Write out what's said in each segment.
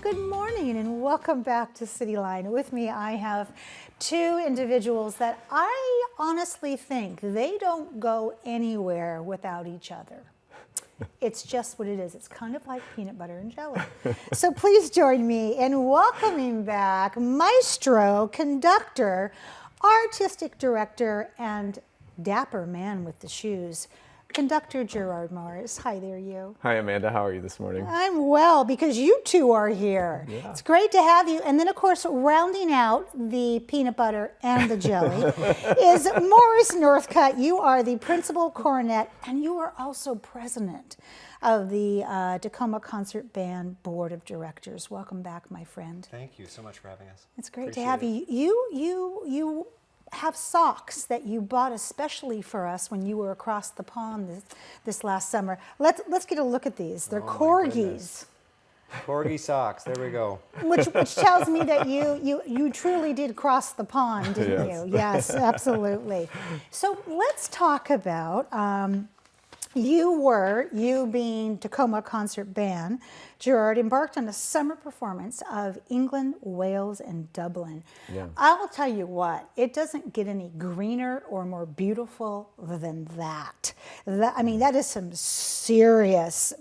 good morning and welcome back to Cityline. With me I have two individuals that I honestly think they don't go anywhere without each other. It's just what it is. It's kind of like peanut butter and jelly. So please join me in welcoming back Maestro, Conductor, Artistic Director, and dapper man with the shoes, Conductor Gerard Morris. Hi there, you. Hi, Amanda. How are you this morning? I'm well because you two are here. Yeah. It's great to have you. And then, of course, rounding out the peanut butter and the jelly is Morris Northcutt. You are the principal cornet, and you are also president of the Tacoma Concert Band Board of Directors. Welcome back, my friend. Thank you so much for having us. It's great to have you. You have socks that you bought especially for us when you were across the pond this last summer. Let's get a look at these. They're corgis. Corgi socks. There we go. Which tells me that you truly did cross the pond, didn't you? Yes, absolutely. So let's talk about you being Tacoma Concert Band, Gerard, embarked on a summer performance of England, Wales, and Dublin. Yeah. I'll tell you what, it doesn't get any greener or more beautiful than that. That is some serious,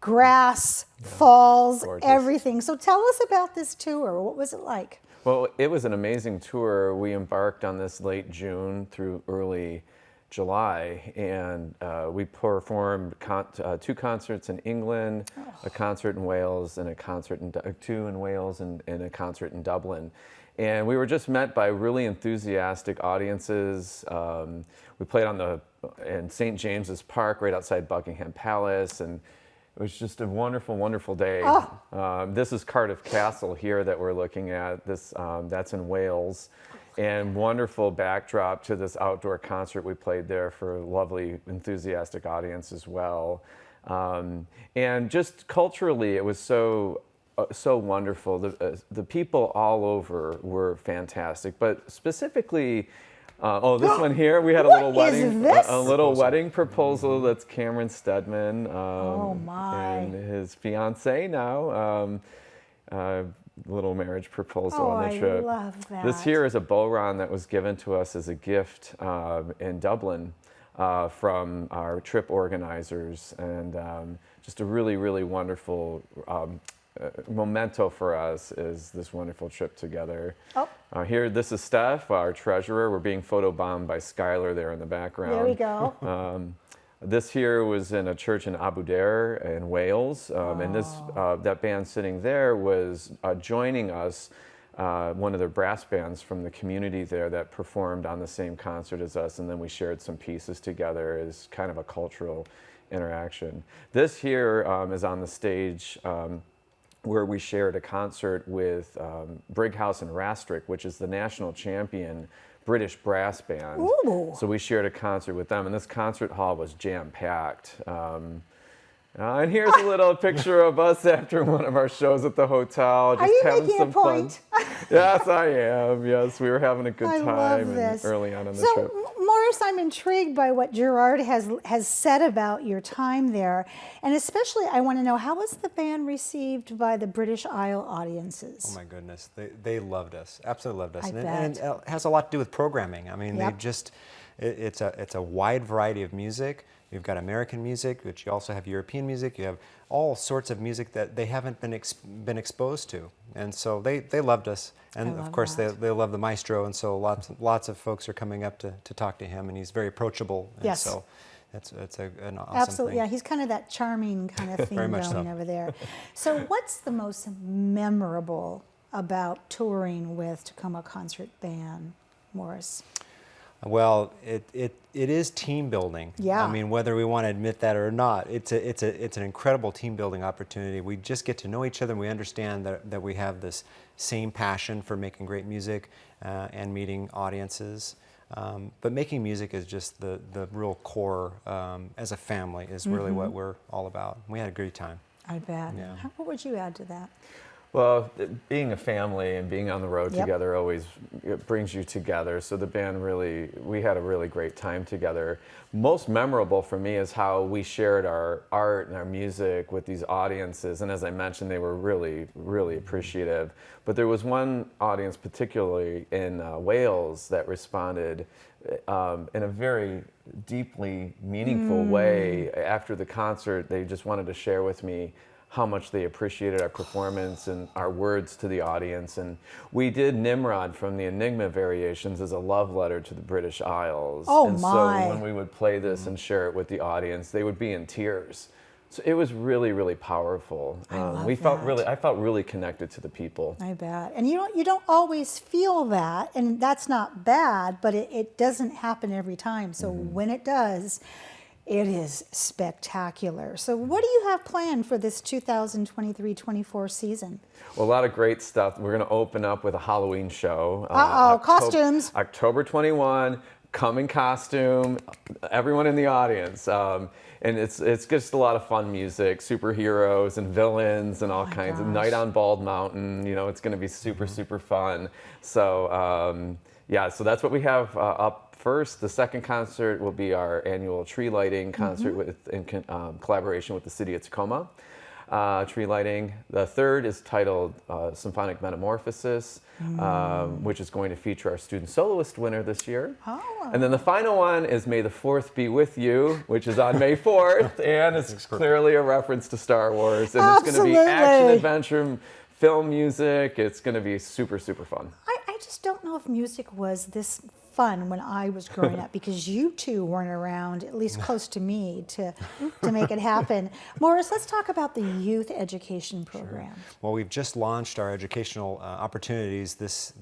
grass, falls, gorgeous. Everything. So tell us about this tour. What was it like? Well, it was an amazing tour. We embarked on this late June through early July, and we performed two concerts in England, a concert in Wales, and a concert in two in Wales, and a concert in Dublin. And we were just met by really enthusiastic audiences. We played in St. James's Park, right outside Buckingham Palace, and it was just a wonderful, wonderful day. Oh. This is Cardiff Castle here that we're looking at. That's in Wales. And wonderful backdrop to this outdoor concert we played there for a lovely, enthusiastic audience as well. And just culturally, it was so wonderful. The people all over were fantastic, but specifically, this one here, we had a little wedding, wedding proposal. That's Cameron Stedman, and his fiancée now. Little marriage proposal on the trip. I love that. This here is a bowron that was given to us as a gift in Dublin from our trip organizers, and just a really, really wonderful memento for us is this wonderful trip together. Here, this is Steph, our treasurer. We're being photobombed by Skylar there in the background. There we go. This here was in a church in Abu Dhair in Wales, and that band sitting there was joining us, one of the brass bands from the community there that performed on the same concert as us, and then we shared some pieces together as kind of a cultural interaction. This here is on the stage where we shared a concert with Brighouse and Rastrick, which is the national champion British brass band. Ooh. So we shared a concert with them, and this concert hall was jam-packed. And here's a little picture of us after one of our shows at the hotel. Just Are you having making some a point? Fun. Yes, I am. Yes, we were having a good I time love this. early on in the So, trip. Morris, I'm intrigued by what Gerard has said about your time there, and especially I want to know, how was the band received by the British Isle audiences? Oh my goodness, they loved us, absolutely loved us, bet. and it has a lot to do with programming. Yep. It's a wide variety of music. You've got American music, but you also have European music. You have all sorts of music that they haven't been exposed to, and so they loved us. And of course, they love the maestro, and so lots of folks are coming up to talk to him, and he's very approachable. And yes. So it's an awesome Absolutely, thing. yeah. He's kind of that charming kind of thing Very going much so. over there. So, what's the most memorable about touring with Tacoma Concert Band, Morris? Well, it is team building. Yeah. I mean, whether we want to admit that or not, it's an incredible team building opportunity. We just get to know each other, and we understand that we have this same passion for making great music and meeting audiences. But making music is just the real core as a family is really what we're all about. We had a great time. I bet. Yeah. What would you add to that? Well, being a family and being on the road Yep. together always it brings you together. So the band we had a really great time together. Most memorable for me is how we shared our art and our music with these audiences. And as I mentioned, they were really, really appreciative. But there was one audience, particularly in Wales, that responded in a very deeply meaningful way. After the concert, they just wanted to share with me how much they appreciated our performance and our words to the audience. And we did Nimrod from the Enigma Variations as a love letter to the British Isles. Oh, and my. so when we would play this and share it with the audience, they would be in tears. So it was really, really powerful. love I felt really connected to the people. I bet. And you don't always feel that, and that's not bad, but it doesn't happen every time. So when it does, it is spectacular. So what do you have planned for this 2023-24 season? Well, a lot of great stuff. We're going to open up with a Halloween show. Costumes. October 21, come in costume, everyone in the audience. And it's just a lot of fun music, superheroes and villains and all kinds of Night on Bald Mountain. You know, it's going to be super, super fun. So, so that's what we have up first. The second concert will be our annual tree lighting concert in collaboration with the city of Tacoma. Tree lighting. The third is titled Symphonic Metamorphosis, which is going to feature our student soloist winner this year. Oh. And then the final one is May the 4th Be With You, which is on May 4th, and it's clearly a reference to Star Wars. And it's going to be action, adventure, film music. It's going to be super, super fun. I just don't know if music was this fun when I was growing up, because you two weren't around, at least close to me, to make it happen. Morris, let's talk about the youth education program. Sure. Well, we've just launched our educational opportunities this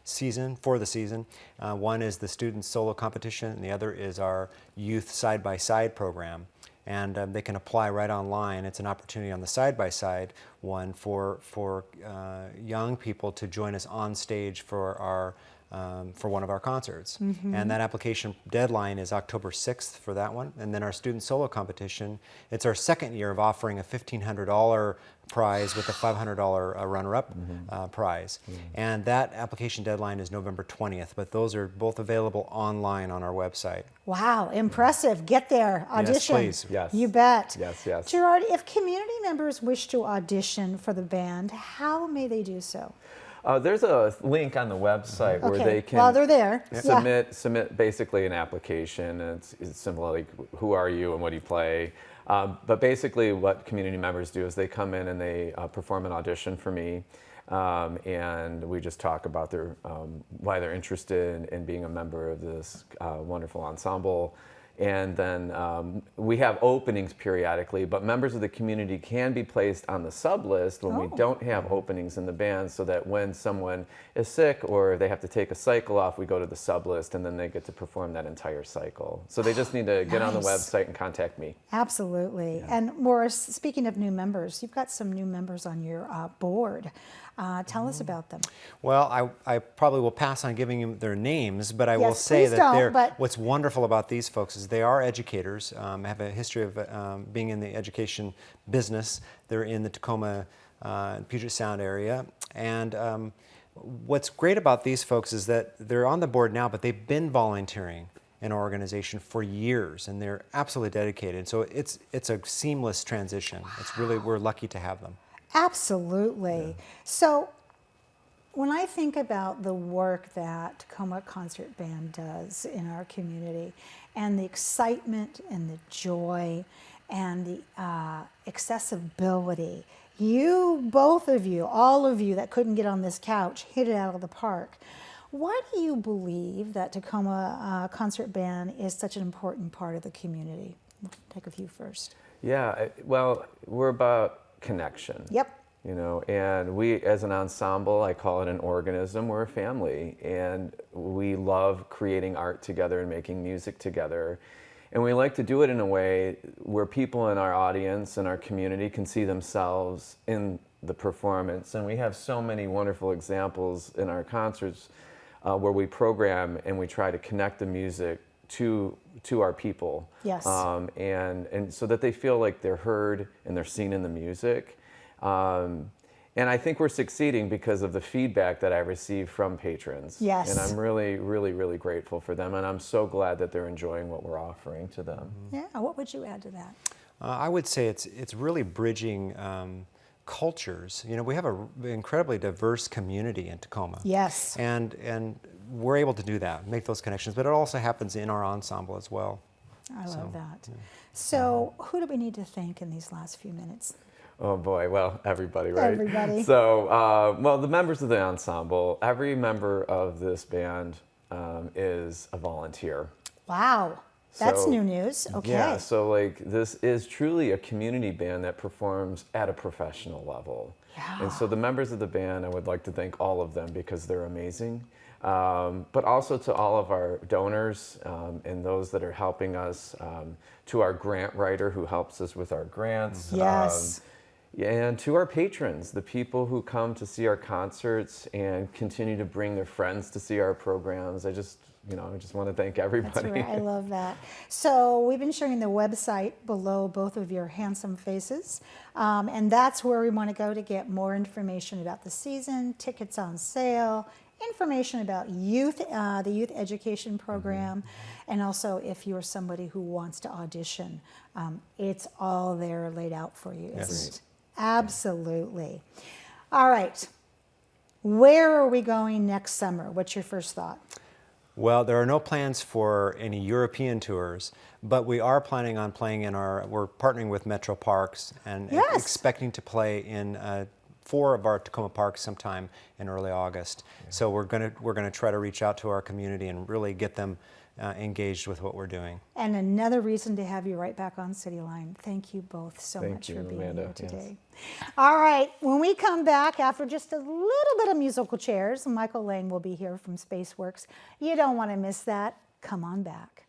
season, for the season. One is the student solo competition, and the other is our youth side-by-side program. And they can apply right online. It's an opportunity on the side-by-side one for young people to join us on stage for one of our concerts. And that application deadline is October 6th for that one. And then our student solo competition, it's our second year of offering a $1,500 prize with a $500 runner-up prize. And that application deadline is November 20th, but those are both available online on our website. Wow, impressive. Get there, audition. Yes, please. Yes. You bet. Yes, yes. Gerard, if community members wish to audition for the band, how may they do so? There's a link on the website where they can While they're there. submit basically an application. And it's simple, like who are you and what do you play? But basically what community members do is they come in and they perform an audition for me. And we just talk about their why they're interested in being a member of this wonderful ensemble. And then we have openings periodically, but members of the community can be placed on the sub list when we don't have openings in the band, so that when someone is sick or they have to take a cycle off, we go to the sub list and then they get to perform that entire cycle. So they just need to get on the website and contact me. Absolutely. Yeah. And Morris, speaking of new members, you've got some new members on your board. Tell us about them. Well, I probably will pass on giving you their names, but I will say that what's wonderful about these folks is they are educators, have a history of being in the education business. They're in the Tacoma, Puget Sound area. And what's great about these folks is that they're on the board now, but they've been volunteering in our organization for years, and they're absolutely dedicated. So it's a seamless transition. It's really, we're lucky to have them. Absolutely. Yeah. So when I think about the work that Tacoma Concert Band does in our community, and the excitement and the joy and the accessibility, both of you, all of you that couldn't get on this couch, hit it out of the park. Why do you believe that Tacoma Concert Band is such an important part of the community? We'll take a few first. Yeah, well, we're about connection. Yep. You know, and we as an ensemble, I call it an organism, we're a family, and we love creating art together and making music together. And we like to do it in a way where people in our audience and our community can see themselves in the performance. And we have so many wonderful examples in our concerts where we program and we try to connect the music to our people. Yes. And so that they feel like they're heard and they're seen in the music. And I think we're succeeding because of the feedback that I receive from patrons. Yes. And I'm really, really, really grateful for them. And I'm so glad that they're enjoying what we're offering to them. Yeah, what would you add to that? I would say it's really bridging cultures. You know, we have an incredibly diverse community in Tacoma. Yes. And we're able to do that, make those connections. But it also happens in our ensemble as well. I love that. Yeah. So who do we need to thank in these last few minutes? Oh boy, well, everybody, right? Everybody. So, well, the members of the ensemble, every member of this band is a volunteer. Wow, that's So, new news. Okay. Yeah, so like this is truly a community band that performs at a professional level. Yeah. And so the members of the band, I would like to thank all of them because they're amazing. But also to all of our donors and those that are helping us, to our grant writer who helps us with our grants. Yes. And to our patrons, the people who come to see our concerts and continue to bring their friends to see our programs. I just want to thank everybody. That's right. I love that. So we've been sharing the website below both of your handsome faces. And that's where we want to go to get more information about the season, tickets on sale, information about youth, the youth education program, and also if you're somebody who wants to audition, it's all there laid out for you, isn't it? Absolutely. All right. Where are we going next summer? What's your first thought? Well, there are no plans for any European tours, but we are planning on playing we're partnering with Metro Parks and Yes. expecting to play in 4 of our Tacoma parks sometime in early August. Yeah. So we're gonna try to reach out to our community and really get them engaged with what we're doing. And another reason to have you right back on Cityline. Thank you both so much for being Amanda. here today. Yes. All right, when we come back after just a little bit of musical chairs, Michael Lang will be here from Spaceworks. You don't want to miss that. Come on back.